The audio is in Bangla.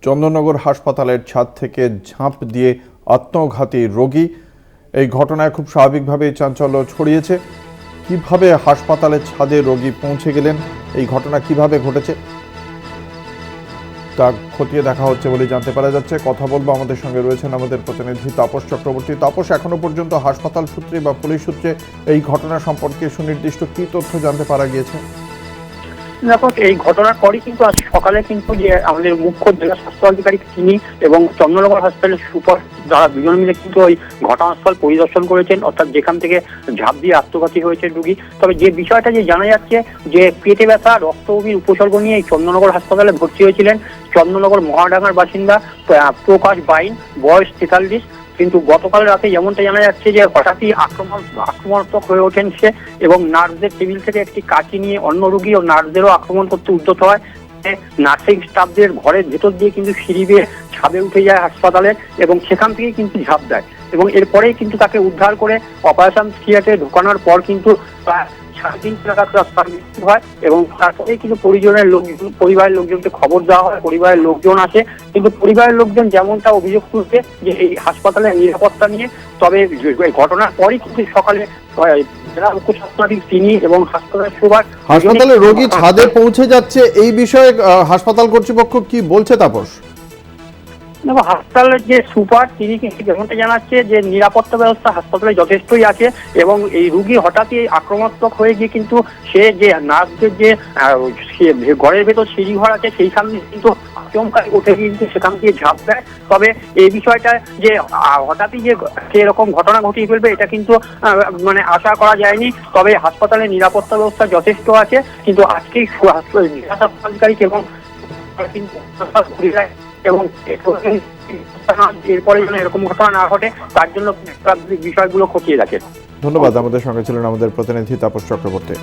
চন্দননগর হাসপাতালের ছাদ থেকে ঝাঁপ দিয়ে আত্মঘাতী রোগী। এই ঘটনায় খুব স্বাভাবিকভাবেই চাঞ্চল্য ছড়িয়েছে। কিভাবে হাসপাতালের ছাদে রোগী পৌঁছে গেলেন, এই ঘটনা কিভাবে ঘটেছে তা খতিয়ে দেখা হচ্ছে বলে জানতে পারা যাচ্ছে। কথা বলবো, আমাদের সঙ্গে রয়েছেন আমাদের প্রতিনিধি তাপস চক্রবর্তী। তাপস, এখনো পর্যন্ত হাসপাতাল সূত্রে বা পুলিশ সূত্রে এই ঘটনা সম্পর্কে সুনির্দিষ্ট কি তথ্য জানতে পারা গিয়েছে? দেখো, এই ঘটনার পরই কিন্তু আজ সকালে কিন্তু যে আমাদের মুখ্য জেলা স্বাস্থ্য আধিকারিক তিনি এবং চন্দননগর হাসপাতালের সুপার যারা দুজন মিলে কিন্তু ওই ঘটনাস্থল পরিদর্শন করেছেন, অর্থাৎ যেখান থেকে ঝাঁপ দিয়ে আত্মঘাতী হয়েছে রোগী। তবে যে বিষয়টা যে জানা যাচ্ছে যে পেটে ব্যথা, রক্তবমির উপসর্গ নিয়ে এই চন্দননগর হাসপাতালে ভর্তি হয়েছিলেন চন্দননগর মহাডাঙ্গার বাসিন্দা প্রকাশ বাইন, বয়স 43। কিন্তু গতকাল রাতে যেমনটা জানা যাচ্ছে যে হঠাৎই আক্রমণাত্মক হয়ে ওঠেন সে এবং নার্সদের টেবিল থেকে একটি কাঁচি নিয়ে অন্য রোগী ও নার্সদেরও আক্রমণ করতে উদ্যত হয়। নার্সিং স্টাফদের ঘরের ভেতর দিয়ে কিন্তু সিঁড়ি বেয়ে ছাদে উঠে যায় হাসপাতালের এবং সেখান থেকে কিন্তু ঝাঁপ দেয় এবং এরপরেই কিন্তু তাকে উদ্ধার করে অপারেশন থিয়েটারে ঢোকানোর পর কিন্তু 3.5 নাগাদ তার মৃত্যু হয় এবং তারপরেই কিন্তু পরিবারের লোকজনকে খবর দেওয়া হয়। পরিবারের লোকজন আসে, কিন্তু পরিবারের লোকজন যেমনটা অভিযোগ তুলছে যে এই হাসপাতালের নিরাপত্তা নিয়ে। তবে ঘটনার পরই কিন্তু সকালে জেলা মুখ্য স্বাস্থ্য তিনি এবং হাসপাতালের সুপার হাসপাতালে রোগী ছাদে পৌঁছে যাচ্ছে, এই বিষয়ে হাসপাতাল কর্তৃপক্ষ কি বলছে তাপস? দেখো, হাসপাতালের যে সুপার তিনি কিন্তু যেমনটা জানাচ্ছে যে নিরাপত্তা ব্যবস্থা হাসপাতালে যথেষ্টই আছে এবং এই রুগী হঠাৎই আক্রমণাত্মক হয়ে গিয়ে কিন্তু সে যে নার্সদের যে ঘরের ভেতর সিঁড়ি ঘর আছে সেইখানে কিন্তু আচমকা উঠে কিন্তু সেখান থেকে ঝাঁপ দেয়। তবে এই বিষয়টা যে হঠাৎই যে এরকম ঘটনা ঘটিয়ে ফেলবে এটা কিন্তু মানে আশা করা যায়নি। তবে হাসপাতালের নিরাপত্তা ব্যবস্থা যথেষ্ট আছে, কিন্তু আজকেই জেলা স্বাস্থ্য আধিকারিক এবং এবং এরপরে যেন এরকম ঘটনা না ঘটে তার জন্য বিষয়গুলো খতিয়ে দেখে। ধন্যবাদ। আমাদের সঙ্গে ছিলেন আমাদের প্রতিনিধি তাপস চক্রবর্তী।